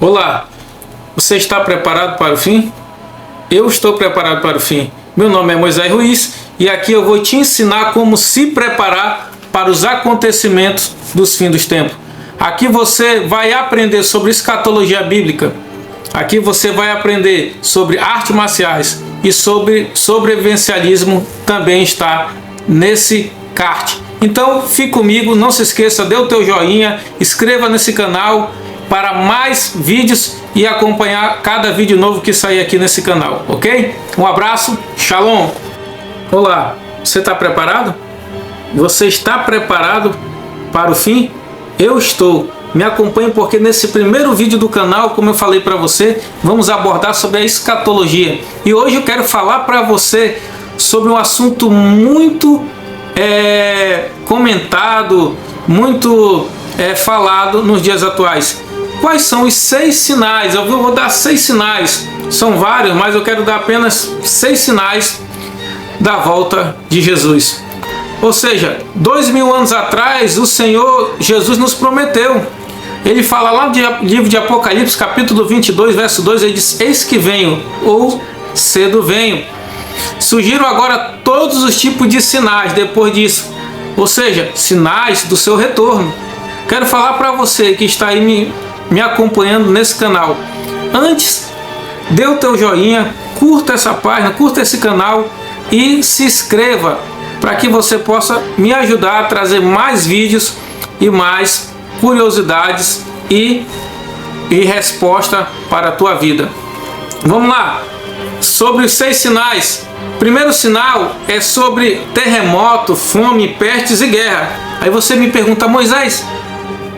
Olá, você está preparado para o fim? Eu estou preparado para o fim. Meu nome é Moisés Ruiz e aqui eu vou te ensinar como se preparar para os acontecimentos dos fins dos tempos. Aqui você vai aprender sobre escatologia bíblica. Aqui você vai aprender sobre artes marciais e sobre sobrevivencialismo também está nesse kart. Então fique comigo, não se esqueça, dê o teu joinha, inscreva nesse canal para mais vídeos e acompanhar cada vídeo novo que sair aqui nesse canal, ok? Um abraço, shalom! Olá, você está preparado? Você está preparado para o fim? Eu estou. Me acompanhe porque nesse primeiro vídeo do canal, como eu falei para você, vamos abordar sobre a escatologia. E hoje eu quero falar para você sobre um assunto muito comentado, muito falado nos dias atuais. Quais são os 6 sinais? Eu vou dar 6 sinais. São vários, mas eu quero dar apenas 6 sinais da volta de Jesus. Ou seja, 2000 anos atrás, o Senhor Jesus nos prometeu. Ele fala lá no livro de Apocalipse, capítulo 22, verso 2, ele diz: eis que venho, ou cedo venho. Surgiram agora todos os tipos de sinais depois disso. Ou seja, sinais do seu retorno. Quero falar para você que está aí me acompanhando nesse canal. Antes, dê o teu joinha, curta essa página, curta esse canal e se inscreva para que você possa me ajudar a trazer mais vídeos e mais curiosidades e resposta para a tua vida. Vamos lá, sobre os 6 sinais. Primeiro sinal é sobre terremoto, fome, pestes e guerra. Aí você me pergunta: Moisés,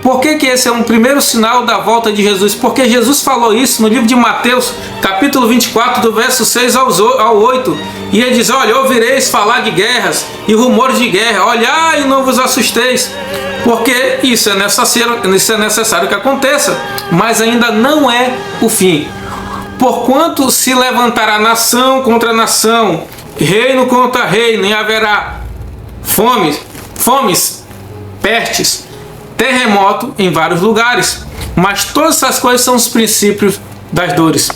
por que esse é um primeiro sinal da volta de Jesus? Porque Jesus falou isso no livro de Mateus, capítulo 24, do verso 6 ao 8. E ele diz: olha, ouvireis falar de guerras e rumores de guerra. Olhai e não vos assusteis, porque isso é necessário que aconteça, mas ainda não é o fim. Porquanto se levantará nação contra nação, reino contra reino, e haverá fomes, pestes, terremoto em vários lugares. Mas todas essas coisas são os princípios das dores.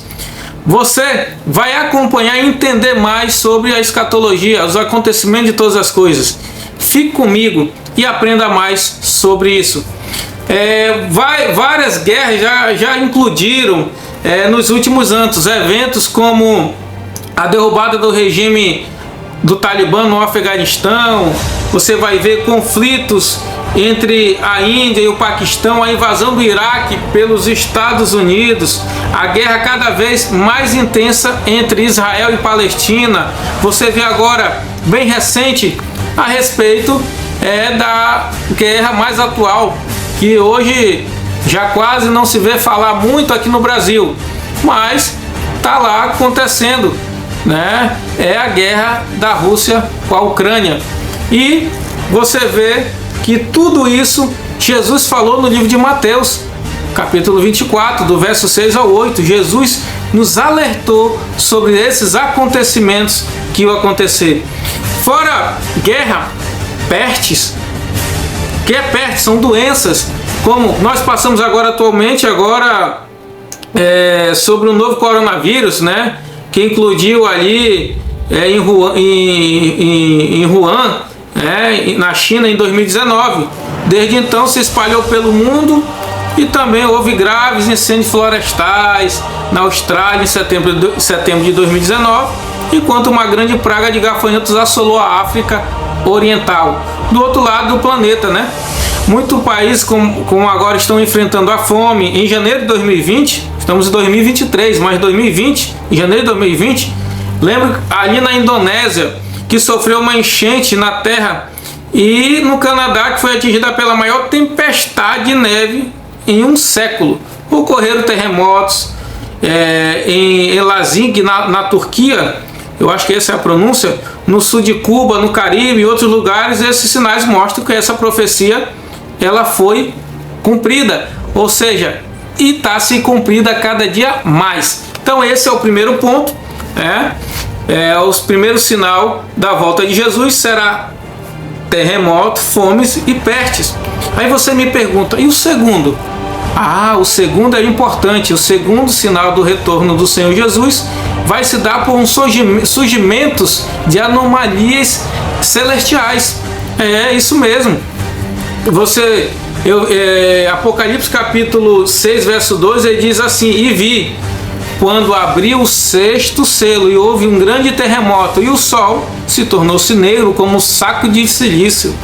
Você vai acompanhar e entender mais sobre a escatologia, os acontecimentos de todas as coisas. Fique comigo e aprenda mais sobre isso. Várias guerras já incluíram nos últimos anos eventos como a derrubada do regime do Talibã no Afeganistão. Você vai ver conflitos entre a Índia e o Paquistão, a invasão do Iraque pelos Estados Unidos, a guerra cada vez mais intensa entre Israel e Palestina. Você vê agora, bem recente, a respeito da guerra mais atual, que hoje já quase não se vê falar muito aqui no Brasil, mas está lá acontecendo, né? É a guerra da Rússia com a Ucrânia. E você vê que tudo isso Jesus falou no livro de Mateus, capítulo 24, do verso 6 ao 8. Jesus nos alertou sobre esses acontecimentos que iam acontecer. Fora guerra, pestes. O que é peste? São doenças, como nós passamos atualmente sobre o novo coronavírus, né? Que incluiu ali em Wuhan, na China, em 2019. Desde então se espalhou pelo mundo e também houve graves incêndios florestais na Austrália em setembro de 2019, enquanto uma grande praga de gafanhotos assolou a África Oriental, do outro lado do planeta, né? Muitos países como agora estão enfrentando a fome. Em janeiro de 2020, estamos em 2023, mas 2020, em janeiro de 2020, lembro ali na Indonésia, que sofreu uma enchente na terra, e no Canadá, que foi atingida pela maior tempestade de neve em um século. Ocorreram terremotos em Elazig, na Turquia, eu acho que essa é a pronúncia, no sul de Cuba, no Caribe e outros lugares. Esses sinais mostram que essa profecia ela foi cumprida, ou seja, e está se cumprida cada dia mais. Então esse é o primeiro ponto, o primeiro sinal da volta de Jesus será terremoto, fomes e pestes. Aí você me pergunta, e o segundo? O segundo é importante. O segundo sinal do retorno do Senhor Jesus vai se dar por um surgimentos de anomalias celestiais. É isso mesmo. Apocalipse capítulo 6, verso 2, ele diz assim: e vi, quando abriu o sexto selo, e houve um grande terremoto, e o sol se tornou-se negro como um saco de silício,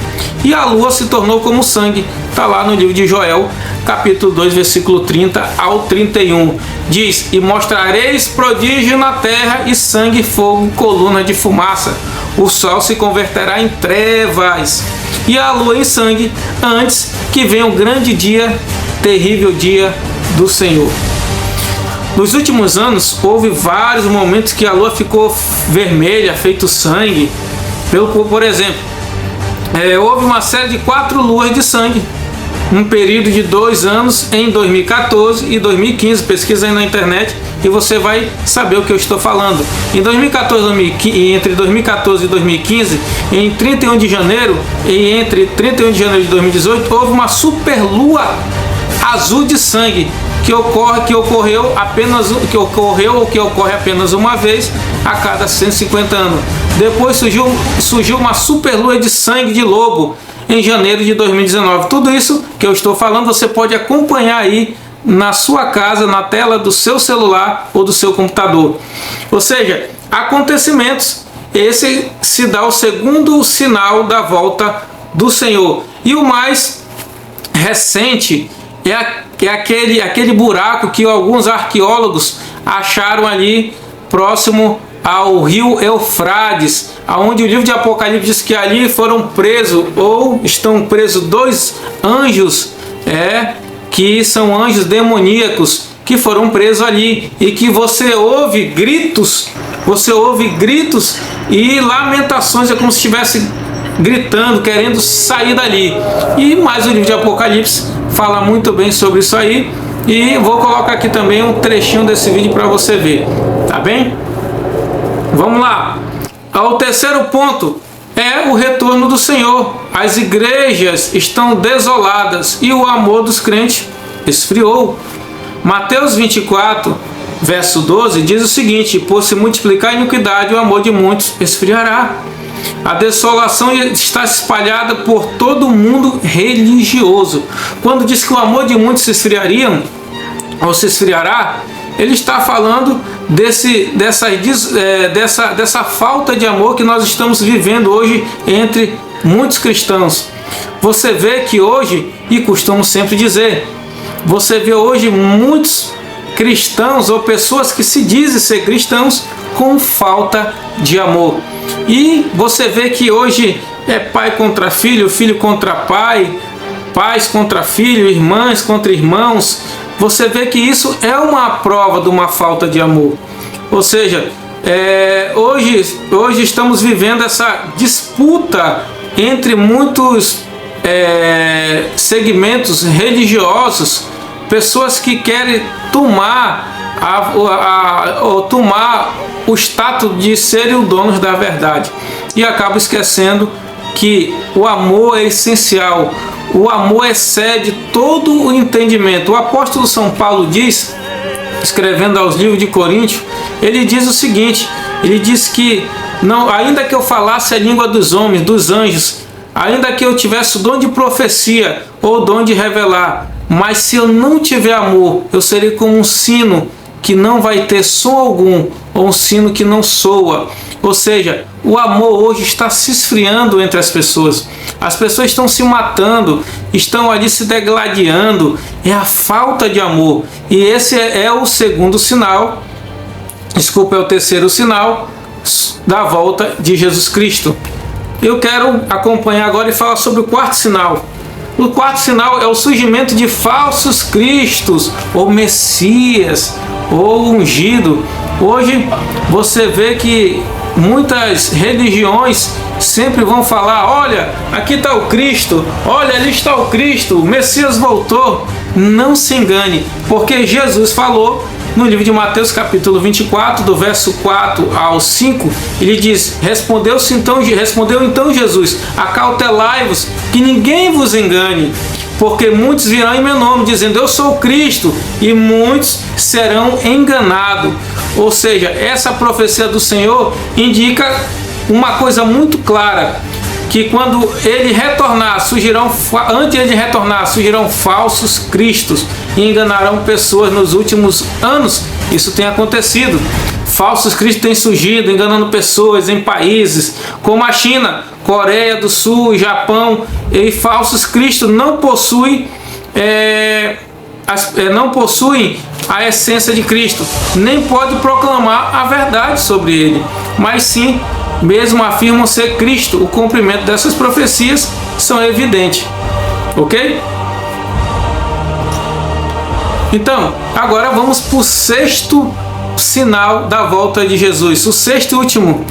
e a lua se tornou como sangue. Está lá no livro de Joel, capítulo 2, versículo 30 ao 31. Diz: e mostrareis prodígio na terra, e sangue, fogo, coluna de fumaça. O sol se converterá em trevas, e a lua em sangue, antes que venha o grande dia, terrível dia do Senhor. Nos últimos anos, houve vários momentos que a lua ficou vermelha, feito sangue. Por exemplo, houve uma série de 4 luas de sangue, um período de 2 anos, em 2014 e 2015. Pesquisa aí na internet e você vai saber o que eu estou falando. Em 2014, entre 2014 e 2015, em 31 de janeiro e entre 31 de janeiro de 2018, houve uma superlua azul de sangue que ocorre apenas uma vez a cada 150 anos. Depois surgiu uma superlua de sangue de lobo em janeiro de 2019. Tudo isso que eu estou falando você pode acompanhar aí na sua casa, na tela do seu celular ou do seu computador. Ou seja, acontecimentos. Esse se dá o segundo sinal da volta do Senhor. E o mais recente é aquele buraco que alguns arqueólogos acharam ali próximo ao rio Eufrates, aonde o livro de Apocalipse diz que ali foram presos ou estão presos 2 anjos, que são anjos demoníacos, que foram presos ali, e que você ouve gritos e lamentações, é como se estivesse gritando, querendo sair dali. E mais o livro de Apocalipse fala muito bem sobre isso aí, e vou colocar aqui também um trechinho desse vídeo para você ver, tá bem? Vamos lá. O terceiro ponto é o retorno do Senhor. As igrejas estão desoladas e o amor dos crentes esfriou. Mateus 24, verso 12 diz o seguinte: por se multiplicar a iniquidade, o amor de muitos esfriará. A desolação está espalhada por todo o mundo religioso. Quando diz que o amor de muitos se esfriaria, ou se esfriará, ele está falando dessa falta de amor que nós estamos vivendo hoje entre muitos cristãos. Você vê que hoje, e costumo sempre dizer, você vê hoje muitos cristãos ou pessoas que se dizem ser cristãos com falta de amor. E você vê que hoje é pai contra filho, filho contra pai, pais contra filho, irmãs contra irmãos. Você vê que isso é uma prova de uma falta de amor. Ou seja, hoje estamos vivendo essa disputa entre muitos segmentos religiosos, pessoas que querem tomar o status de serem os donos da verdade, e acabam esquecendo que o amor é essencial. O amor excede todo o entendimento. O apóstolo São Paulo diz, escrevendo aos livros de Coríntios, ele diz o seguinte: ele diz que ainda que eu falasse a língua dos homens, dos anjos, ainda que eu tivesse o dom de profecia ou o dom de revelar, mas se eu não tiver amor, eu serei como um sino que não vai ter som algum, ou um sino que não soa. Ou seja, o amor hoje está se esfriando entre as pessoas. As pessoas estão se matando, estão ali se degladiando. É a falta de amor. E esse é o segundo sinal, é o terceiro sinal da volta de Jesus Cristo. Eu quero acompanhar agora e falar sobre o quarto sinal. O quarto sinal é o surgimento de falsos cristos, ou messias, ou ungido. Hoje você vê que muitas religiões sempre vão falar: olha, aqui está o Cristo, olha, ali está o Cristo, o Messias voltou. Não se engane, porque Jesus falou no livro de Mateus capítulo 24, do verso 4 ao 5, ele diz: respondeu então Jesus: acautelai-vos, que ninguém vos engane, porque muitos virão em meu nome, dizendo eu sou o Cristo, e muitos serão enganados. Ou seja, essa profecia do Senhor indica uma coisa muito clara, que quando ele retornar, antes de ele retornar, surgirão falsos cristos e enganarão pessoas nos últimos anos. Isso tem acontecido. Falsos cristos têm surgido, enganando pessoas em países como a China, Coreia do Sul, Japão, e falsos cristos não possuem a essência de Cristo, nem pode proclamar a verdade sobre ele, mas sim mesmo afirmam ser Cristo. O cumprimento dessas profecias são evidentes, ok? Então, agora vamos para o sexto sinal da volta de Jesus. O sexto e último,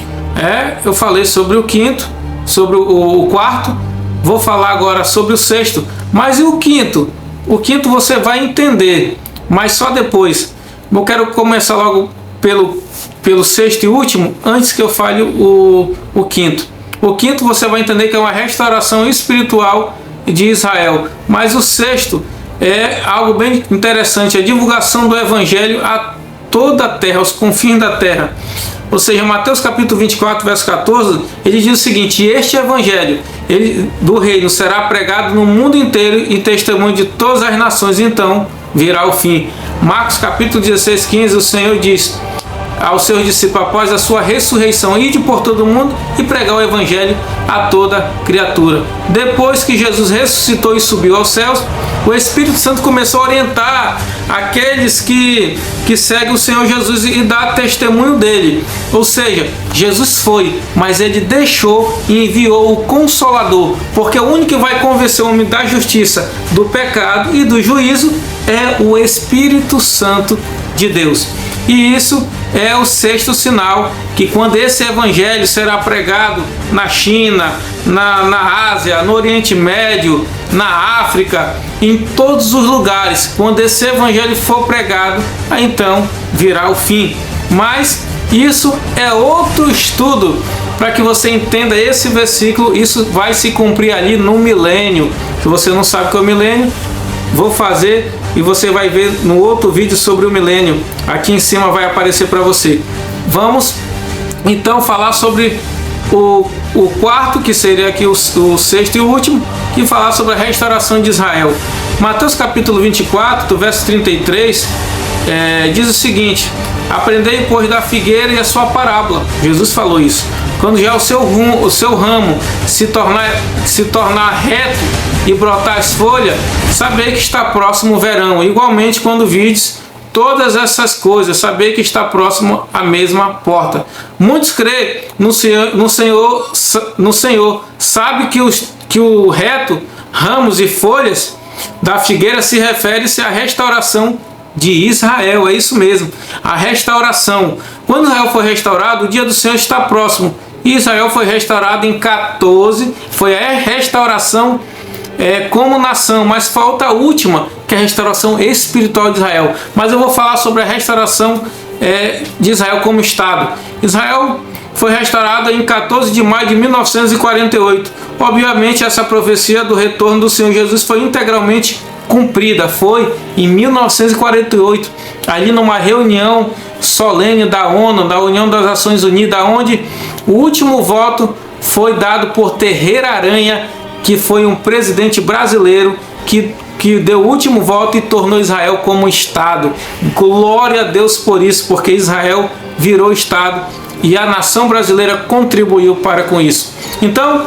eu falei sobre o quinto, sobre o quarto, vou falar agora sobre o sexto, mas e o quinto? O quinto você vai entender, mas só depois. Eu quero começar logo pelo sexto e último, antes que eu fale o quinto. O quinto você vai entender que é uma restauração espiritual de Israel, mas o sexto é algo bem interessante, a divulgação do evangelho a toda a terra, aos confins da terra. Ou seja, Mateus capítulo 24, verso 14, ele diz o seguinte: este evangelho do reino será pregado no mundo inteiro em testemunho de todas as nações, então virá o fim. Marcos capítulo 16, 15, o Senhor diz aos seus discípulos após a sua ressurreição: ide por todo mundo e pregar o evangelho a toda criatura. Depois que Jesus ressuscitou e subiu aos céus, o Espírito Santo começou a orientar aqueles que seguem o Senhor Jesus e dá testemunho dele. Ou seja, Jesus foi, mas ele deixou e enviou o Consolador, porque o único que vai convencer o homem da justiça, do pecado e do juízo é o Espírito Santo de Deus. E isso é o sexto sinal, que quando esse evangelho será pregado na China, na Ásia, no Oriente Médio, na África, em todos os lugares, quando esse evangelho for pregado, aí então virá o fim. Mas isso é outro estudo, para que você entenda esse versículo. Isso vai se cumprir ali no milênio. Se você não sabe o que é o milênio, vou fazer e você vai ver no outro vídeo sobre o milênio. Aqui em cima vai aparecer para você. Vamos então falar sobre o quarto, que seria aqui o sexto e o último, que falar sobre a restauração de Israel. Mateus capítulo 24, do verso 33, diz o seguinte: aprendei, pois, da figueira e a sua parábola. Jesus falou isso. Quando já o seu ramo se tornar reto e brotar as folhas, sabei que está próximo o verão. Igualmente, quando vides todas essas coisas, sabei que está próximo a mesma porta. Muitos creem no Senhor, sabe que o reto, ramos e folhas da figueira se refere-se à restauração de Israel. É isso mesmo, a restauração. Quando Israel foi restaurado, o dia do Senhor está próximo. Israel foi restaurado em 14, foi a restauração como nação, mas falta a última, que é a restauração espiritual de Israel. Mas eu vou falar sobre a restauração de Israel como Estado. Israel foi restaurada em 14 de maio de 1948. Obviamente, essa profecia do retorno do Senhor Jesus foi integralmente cumprida. Foi em 1948, ali numa reunião solene da ONU, da União das Nações Unidas, onde o último voto foi dado por Terreira Aranha, que foi um presidente brasileiro que deu o último voto e tornou Israel como Estado. Glória a Deus por isso, porque Israel virou Estado e a nação brasileira contribuiu para com isso. Então,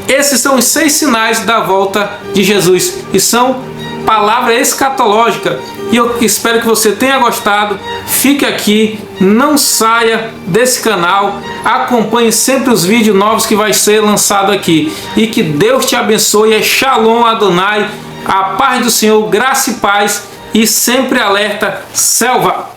esses são os 6 sinais da volta de Jesus e são palavra escatológica. E eu espero que você tenha gostado. Fique aqui, não saia desse canal, acompanhe sempre os vídeos novos que vai ser lançado aqui. E que Deus te abençoe. Shalom Adonai, a paz do Senhor, graça e paz, e sempre alerta, selva.